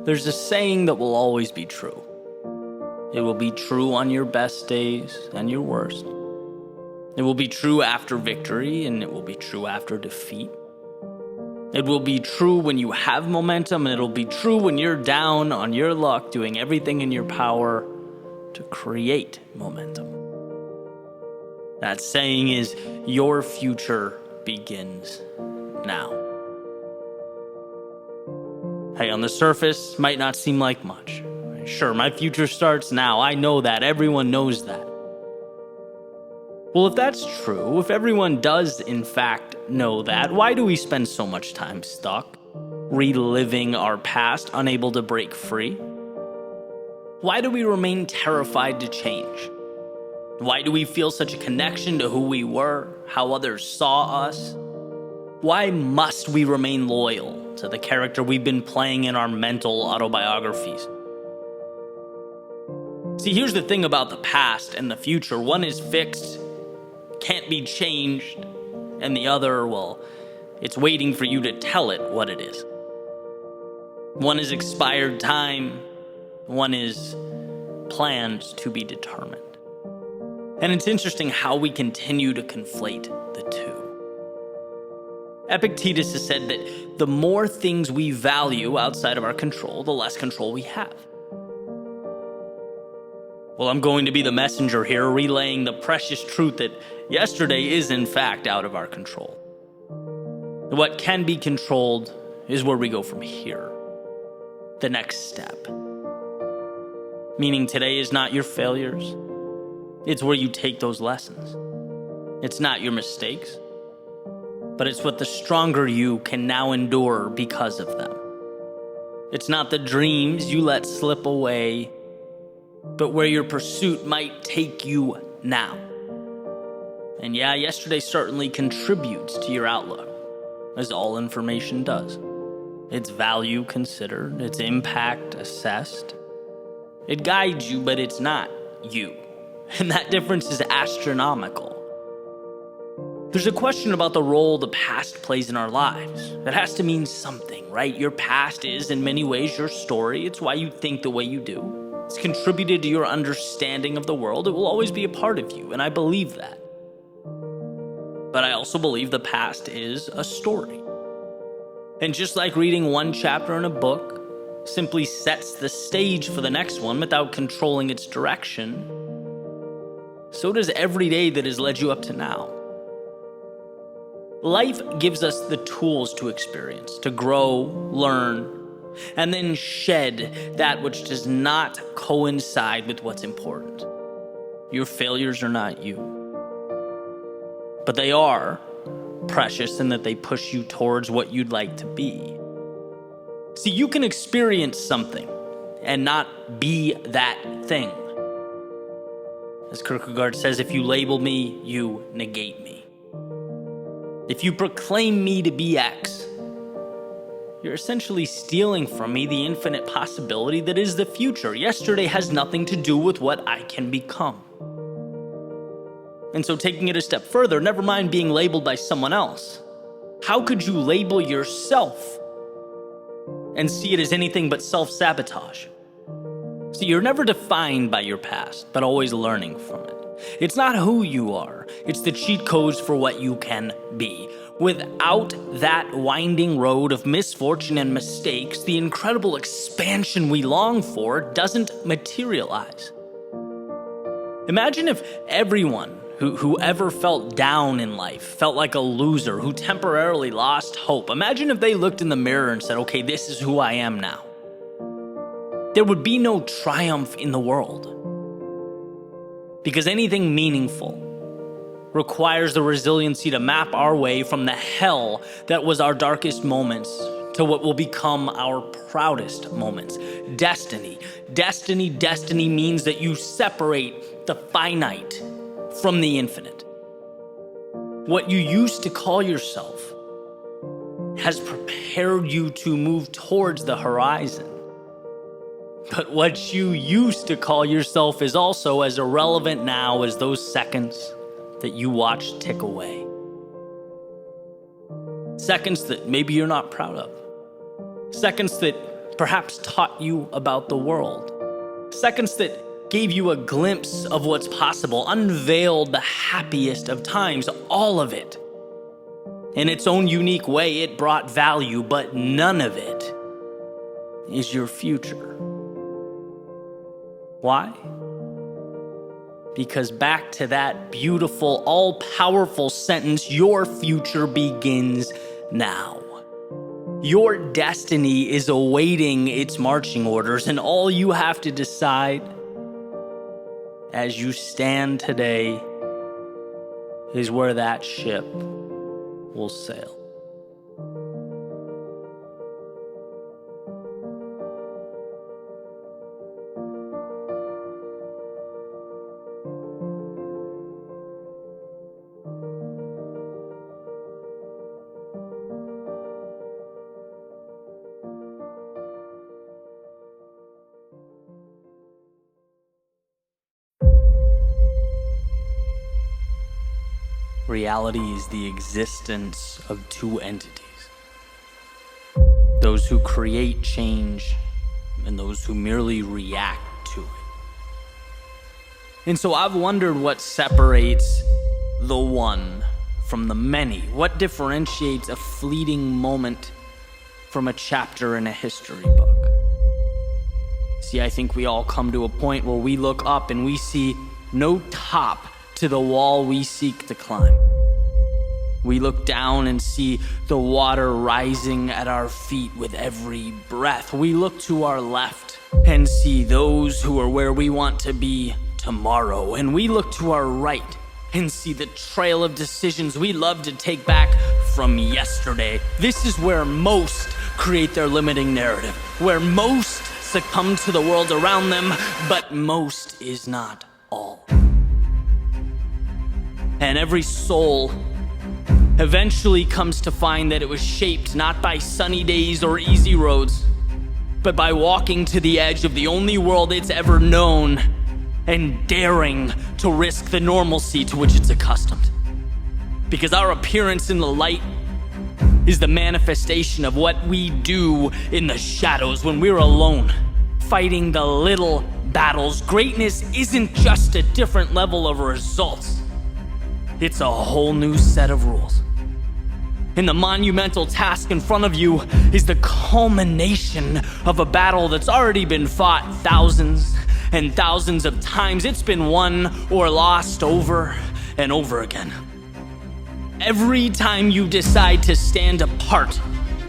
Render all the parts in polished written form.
There's a saying that will always be true. It will be true on your best days and your worst. It will be true after victory, and it will be true after defeat. It will be true when you have momentum, and it'll be true when you're down on your luck, doing everything in your power to create momentum. That saying is, your future begins now. Hey, on the surface, might not seem like much. Sure, my future starts now. I know that. Everyone knows that. Well, if that's true, if everyone does in fact know that, why do we spend so much time stuck, reliving our past, unable to break free? Why do we remain terrified to change? Why do we feel such a connection to who we were, how others saw us? Why must we remain loyal to the character we've been playing in our mental autobiographies? See, here's the thing about the past and the future. One is fixed, can't be changed, and the other, well, it's waiting for you to tell it what it is. One is expired time, one is planned to be determined. And it's interesting how we continue to conflate the two. Epictetus has said that the more things we value outside of our control, the less control we have. Well, I'm going to be the messenger here, relaying the precious truth that yesterday is in fact out of our control. What can be controlled is where we go from here, the next step. Meaning today is not your failures, it's where you take those lessons. It's not your mistakes, but it's what the stronger you can now endure because of them. It's not the dreams you let slip away, but where your pursuit might take you now. And yeah, yesterday certainly contributes to your outlook, as all information does. Its value considered, its impact assessed. It guides you, but it's not you. And that difference is astronomical. There's a question about the role the past plays in our lives. That has to mean something, right? Your past is, in many ways, your story. It's why you think the way you do. It's contributed to your understanding of the world. It will always be a part of you, and I believe that. But I also believe the past is a story. And just like reading one chapter in a book simply sets the stage for the next one without controlling its direction, so does every day that has led you up to now. Life gives us the tools to experience, to grow, learn, and then shed that which does not coincide with what's important. Your failures are not you, but they are precious in that they push you towards what you'd like to be. See, you can experience something and not be that thing. As Kierkegaard says, if you label me, you negate me. If you proclaim me to be X, you're essentially stealing from me the infinite possibility that is the future. Yesterday has nothing to do with what I can become. And so taking it a step further, never mind being labeled by someone else. How could you label yourself and see it as anything but self-sabotage? See, you're never defined by your past, but always learning from it. It's not who you are, it's the cheat codes for what you can be. Without that winding road of misfortune and mistakes, the incredible expansion we long for doesn't materialize. Imagine if everyone who ever felt down in life, felt like a loser, who temporarily lost hope. Imagine if they looked in the mirror and said, okay, this is who I am now. There would be no triumph in the world. Because anything meaningful requires the resiliency to map our way from the hell that was our darkest moments to what will become our proudest moments. Destiny. Destiny means that you separate the finite from the infinite. What you used to call yourself has prepared you to move towards the horizon. But what you used to call yourself is also as irrelevant now as those seconds that you watch tick away. Seconds that maybe you're not proud of. Seconds that perhaps taught you about the world. Seconds that gave you a glimpse of what's possible, unveiled the happiest of times, all of it. In its own unique way, it brought value, but none of it is your future. Why? Because back to that beautiful, all-powerful sentence, your future begins now. Your destiny is awaiting its marching orders, and all you have to decide as you stand today is where that ship will sail. Reality is the existence of two entities. Those who create change and those who merely react to it. And so I've wondered what separates the one from the many. What differentiates a fleeting moment from a chapter in a history book? See, I think we all come to a point where we look up and we see no top to the wall we seek to climb. We look down and see the water rising at our feet with every breath. We look to our left and see those who are where we want to be tomorrow. And we look to our right and see the trail of decisions we love to take back from yesterday. This is where most create their limiting narrative, where most succumb to the world around them, but most is not all. And every soul eventually comes to find that it was shaped not by sunny days or easy roads, but by walking to the edge of the only world it's ever known and daring to risk the normalcy to which it's accustomed. Because our appearance in the light is the manifestation of what we do in the shadows when we're alone, fighting the little battles. Greatness isn't just a different level of results. It's a whole new set of rules. And the monumental task in front of you is the culmination of a battle that's already been fought thousands and thousands of times. It's been won or lost over and over again. Every time you decide to stand apart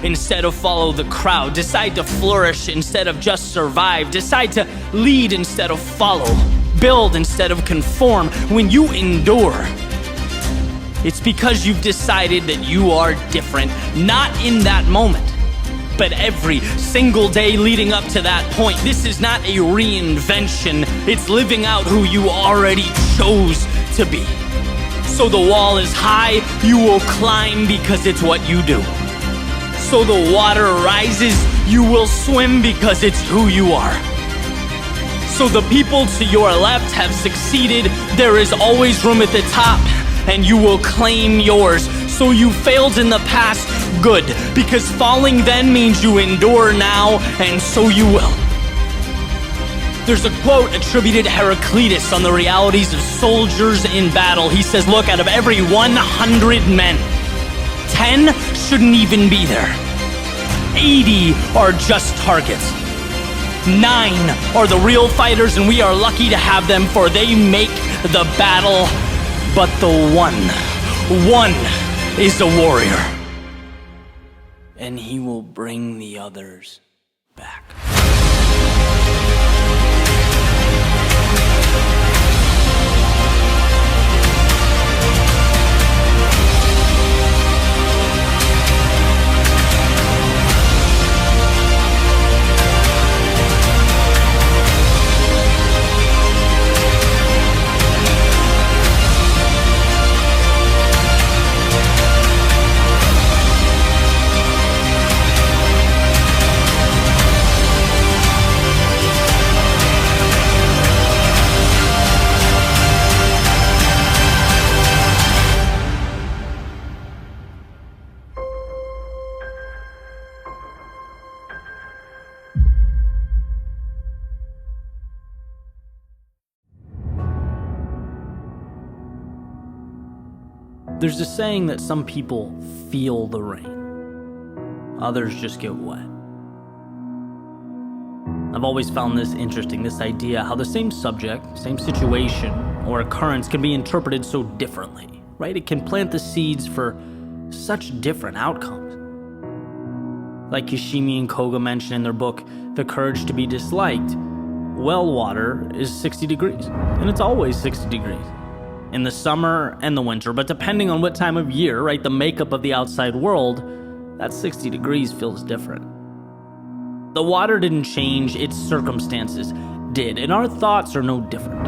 instead of follow the crowd, decide to flourish instead of just survive, decide to lead instead of follow, build instead of conform, when you endure, it's because you've decided that you are different, not in that moment, but every single day leading up to that point. This is not a reinvention, it's living out who you already chose to be. So the wall is high, you will climb because it's what you do. So the water rises, you will swim because it's who you are. So the people to your left have succeeded, there is always room at the top, and you will claim yours. So you failed in the past, good, because falling then means you endure now, and so you will. There's a quote attributed to Heraclitus on the realities of soldiers in battle. He says, look, out of every 100 men, 10 shouldn't even be there. 80 are just targets. 9 are the real fighters, and we are lucky to have them, for they make the battle. But the one is a warrior, and he will bring the others back. There's a saying that some people feel the rain, others just get wet. I've always found this interesting, this idea how the same subject, same situation, or occurrence can be interpreted so differently, right? It can plant the seeds for such different outcomes. Like Yoshimi and Koga mention in their book, The Courage to be Disliked, well water is 60 degrees, and it's always 60 degrees. In the summer and the winter, but depending on what time of year, right, the makeup of the outside world, that 60 degrees feels different. The water didn't change, its circumstances did, and our thoughts are no different.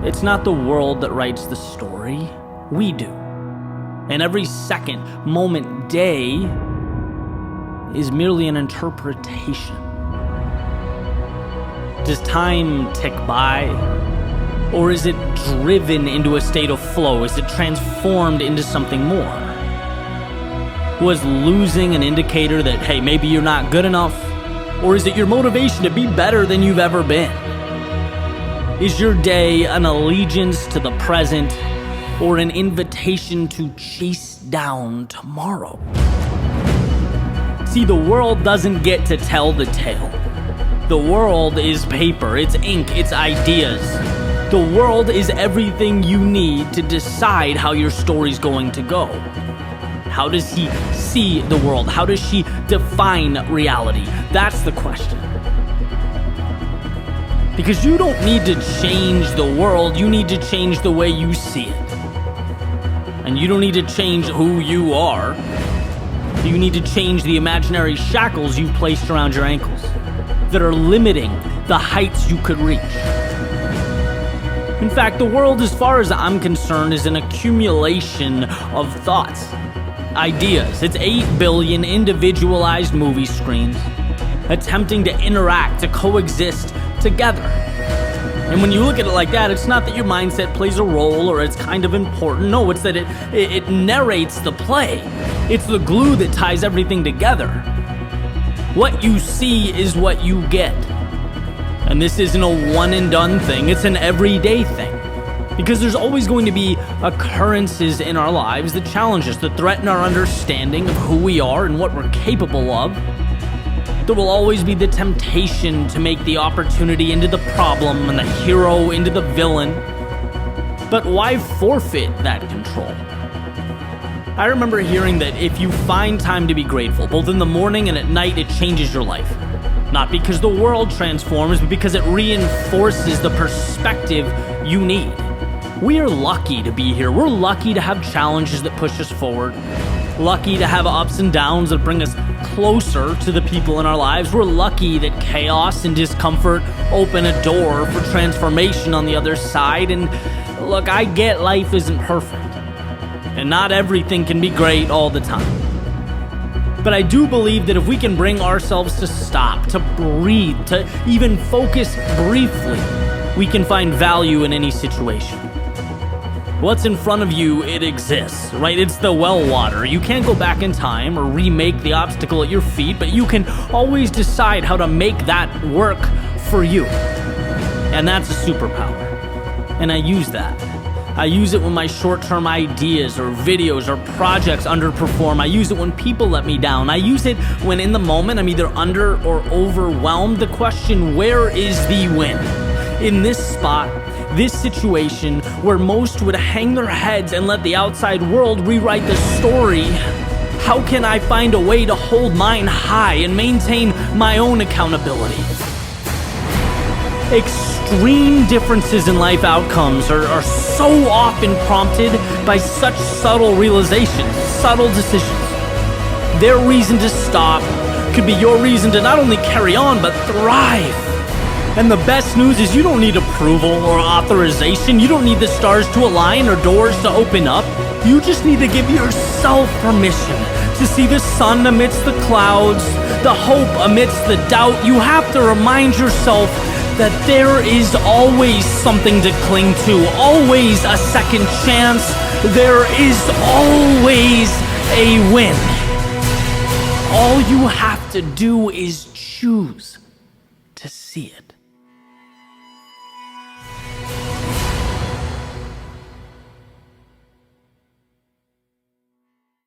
It's not the world that writes the story, we do. And every second, moment, day is merely an interpretation. Does time tick by? Or is it driven into a state of flow? Is it transformed into something more? Was losing an indicator that, hey, maybe you're not good enough? Or is it your motivation to be better than you've ever been? Is your day an allegiance to the present or an invitation to chase down tomorrow? See, the world doesn't get to tell the tale. The world is paper, it's ink, it's ideas. The world is everything you need to decide how your story's going to go. How does he see the world? How does she define reality? That's the question. Because you don't need to change the world, you need to change the way you see it. And you don't need to change who you are. You need to change the imaginary shackles you've placed around your ankles that are limiting the heights you could reach. In fact, the world, as far as I'm concerned, is an accumulation of thoughts, ideas. It's 8 billion individualized movie screens attempting to interact, to coexist together. And when you look at it like that, it's not that your mindset plays a role or it's kind of important. No, it's that it narrates the play. It's the glue that ties everything together. What you see is what you get. And this isn't a one and done thing, it's an everyday thing. Because there's always going to be occurrences in our lives that challenge us, that threaten our understanding of who we are and what we're capable of. There will always be the temptation to make the opportunity into the problem and the hero into the villain. But why forfeit that control? I remember hearing that if you find time to be grateful, both in the morning and at night, it changes your life. Not because the world transforms, but because it reinforces the perspective you need. We are lucky to be here. We're lucky to have challenges that push us forward. Lucky to have ups and downs that bring us closer to the people in our lives. We're lucky that chaos and discomfort open a door for transformation on the other side. And look, I get life isn't perfect. And not everything can be great all the time. But I do believe that if we can bring ourselves to stop, to breathe, to even focus briefly, we can find value in any situation. What's in front of you, it exists, right? It's the well water. You can't go back in time or remake the obstacle at your feet, but you can always decide how to make that work for you. And that's a superpower. And I use that. I use it when my short-term ideas or videos or projects underperform. I use it when people let me down. I use it when in the moment I'm either under or overwhelmed. The question, where is the win? In this spot, this situation where most would hang their heads and let the outside world rewrite the story, how can I find a way to hold mine high and maintain my own accountability? Extreme differences in life outcomes are so often prompted by such subtle realizations, subtle decisions. Their reason to stop could be your reason to not only carry on, but thrive. And the best news is you don't need approval or authorization. You don't need the stars to align or doors to open up. You just need to give yourself permission to see the sun amidst the clouds, the hope amidst the doubt. You have to remind yourself that there is always something to cling to, always a second chance. There is always a win. All you have to do is choose to see it.